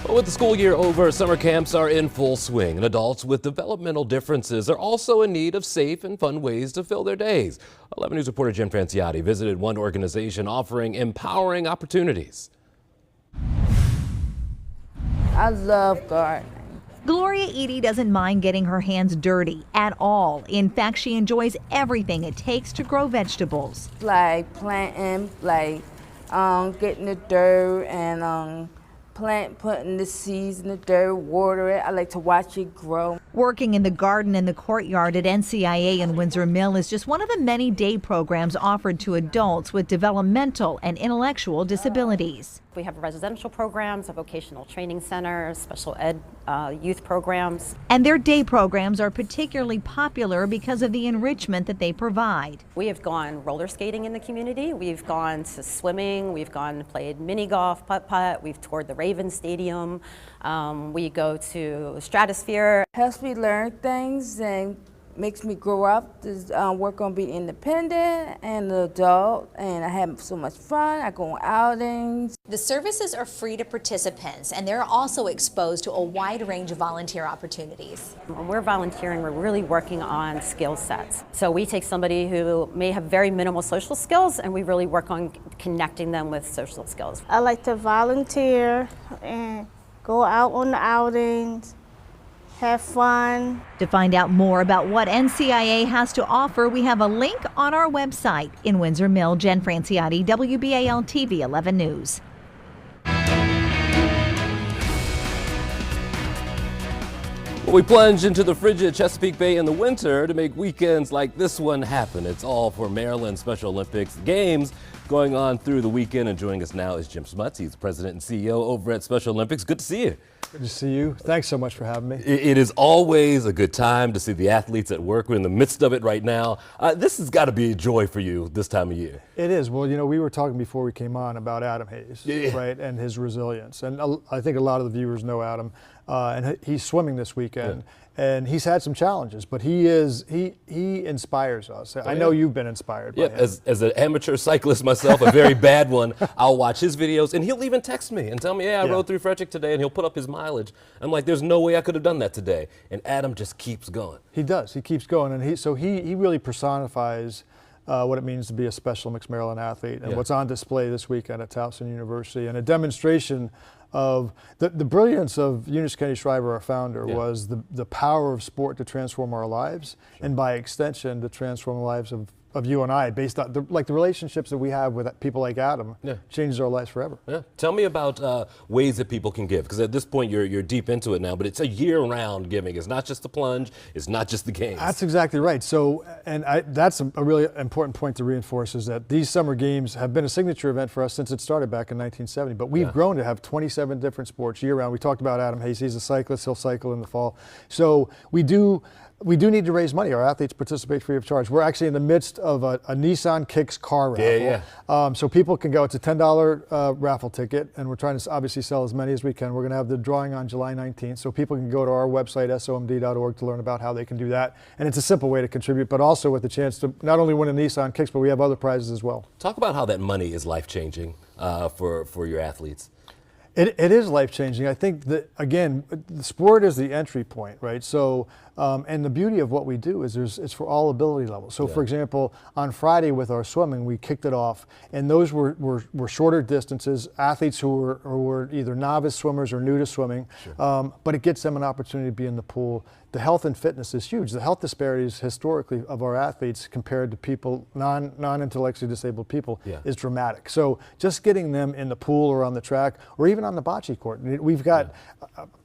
With the school year over, summer camps are in full swing, and adults with developmental differences are also in need of safe and fun ways to fill their days. 11 News reporter Jen Franciotti visited one organization offering empowering opportunities. I love gardening. Gloria Eady doesn't mind getting her hands dirty at all. In fact, she enjoys everything it takes to grow vegetables. Like planting, getting the dirt and putting the seeds in the dirt, water it. I like to watch it grow. Working in the garden in the courtyard at NCIA in Windsor Mill is just one of the many day programs offered to adults with developmental and intellectual disabilities. We have residential programs, a vocational training center, special ed youth programs. And their day programs are particularly popular because of the enrichment that they provide. We have gone roller skating in the community. We've gone to swimming. We've gone and played mini golf, putt-putt. We've toured the Ravens Stadium. We go to Stratosphere. Helps me learn things and makes me grow up, work on being independent and an adult, and I have so much fun. I go on outings. The services are free to participants, and they're also exposed to a wide range of volunteer opportunities. When we're volunteering, we're really working on skill sets. So we take somebody who may have very minimal social skills, and we really work on connecting them with social skills. I like to volunteer and go out on the outings, have fun. To find out more about what NCIA has to offer, we have a link on our website. In Windsor Mill, Jen Franciotti, WBAL TV 11 News. Well, we plunge into the frigid Chesapeake Bay in the winter to make weekends like this one happen. It's all for Maryland Special Olympics Games going on through the weekend. And joining us now is Jim Smuts. He's president and CEO over at Special Olympics. Good to see you. Good to see you. Thanks so much for having me. It is always a good time to see the athletes at work. We're in the midst of it right now. This has got to be a joy for you this time of year. It is. Well, you know, we were talking before we came on about Adam Hayes, right, and his resilience. And I think a lot of the viewers know Adam, and he's swimming this weekend. Yeah. And he's had some challenges, but he inspires us. I know you've been inspired by him. As an amateur cyclist myself, a very bad one, I'll watch his videos, and he'll even text me and tell me, I rode through Frederick today, and he'll put up his mileage. I'm like, there's no way I could have done that today. And Adam just keeps going. He does. He keeps going, and he really personifies what it means to be a Special Olympics Maryland athlete, and what's on display this weekend at Towson University, and a demonstration of the brilliance of Eunice Kennedy Shriver, our founder, was the power of sport to transform our lives, and by extension to transform the lives of you and I, based on the relationships that we have with people like Adam, changes our lives forever. Yeah. Tell me about ways that people can give, because at this point you're deep into it now, but it's a year-round giving. It's not just the plunge, it's not just the games. That's exactly right. So, that's a really important point to reinforce, is that these summer games have been a signature event for us since it started back in 1970, but we've grown to have 27 different sports year-round. We talked about Adam Hayes. He's a cyclist. He'll cycle in the fall. So we do need to raise money. Our athletes participate free of charge. We're actually in the midst of a Nissan Kicks car raffle. So people can go. It's a $10 raffle ticket, and we're trying to obviously sell as many as we can. We're going to have the drawing on July 19th, so people can go to our website, somd.org, to learn about how they can do that. And it's a simple way to contribute, but also with the chance to not only win a Nissan Kicks, but we have other prizes as well. Talk about how that money is life-changing for your athletes. It is life-changing. I think that, again, the sport is the entry point, right? So, and the beauty of what we do is it's for all ability levels. So, for example, on Friday with our swimming, we kicked it off, and those were shorter distances, athletes who were either novice swimmers or new to swimming, but it gets them an opportunity to be in the pool. The health and fitness is huge. The health disparities historically of our athletes compared to people, non-intellectually disabled people, is dramatic. So just getting them in the pool or on the track or even on the bocce court. We've got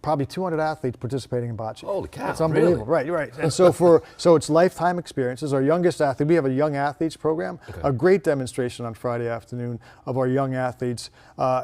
probably 200 athletes participating in bocce. Holy cow, it's unbelievable. Really? Right. And so it's lifetime experiences. Our youngest athlete, we have a young athletes program, a great demonstration on Friday afternoon of our young athletes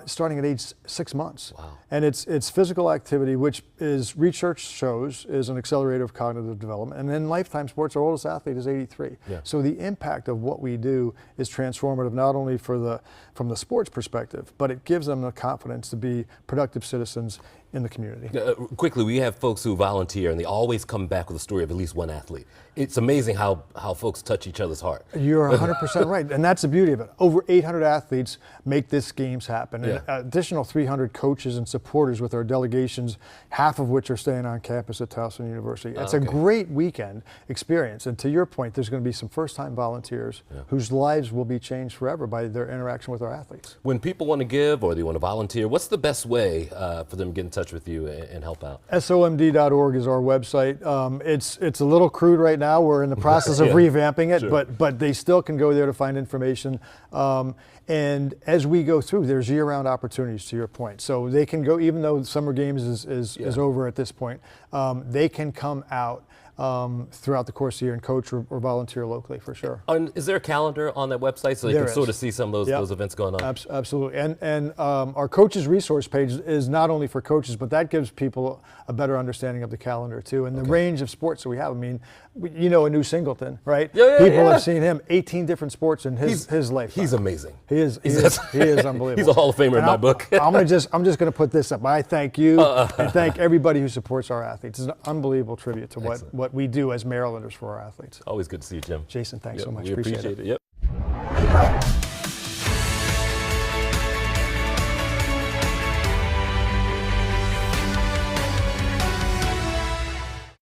starting at age 6 months. Wow. And it's physical activity, which is research shows is an accelerator of cognitive development. And then Lifetime Sports, our oldest athlete is 83. So the impact of what we do is transformative, not only from the sports perspective, but it gives them the confidence to be productive citizens in the community. Quickly, we have folks who volunteer, and they always come back with a story of at least one athlete. It's amazing how folks touch each other's heart. You're 100% right, and that's the beauty of it. Over 800 athletes make this games happen. Yeah. An additional 300 coaches and supporters with our delegations, half of which are staying on campus at Towson University. It's a great weekend experience, and to your point, there's going to be some first-time volunteers whose lives will be changed forever by their interaction with our athletes. When people want to give or they want to volunteer, what's the best way for them to get in touch with you and help out? SOMD.org is our website. It's a little crude right now. We're in the process of revamping it, but they still can go there to find information. And as we go through, there's year-round opportunities, to your point. So they can go, even though summer games is over at this point, they can come out throughout the course of the year and coach or volunteer locally, for sure. And is there a calendar on that website so they can sort of see some of those events going on? Absolutely. And our coaches resource page is not only for coaches, but that gives people a better understanding of the calendar too, and the range of sports that we have. I mean, you know, a new Singleton, right? People have seen him 18 different sports in his life. He's amazing. He is unbelievable. He's a Hall of Famer in my book. I'm just going to put this up. I thank you and thank everybody who supports our athletes. It's an unbelievable tribute to what we do as Marylanders for our athletes. Always good to see you, Jim. Jason, thanks so much. We appreciate it. Yep.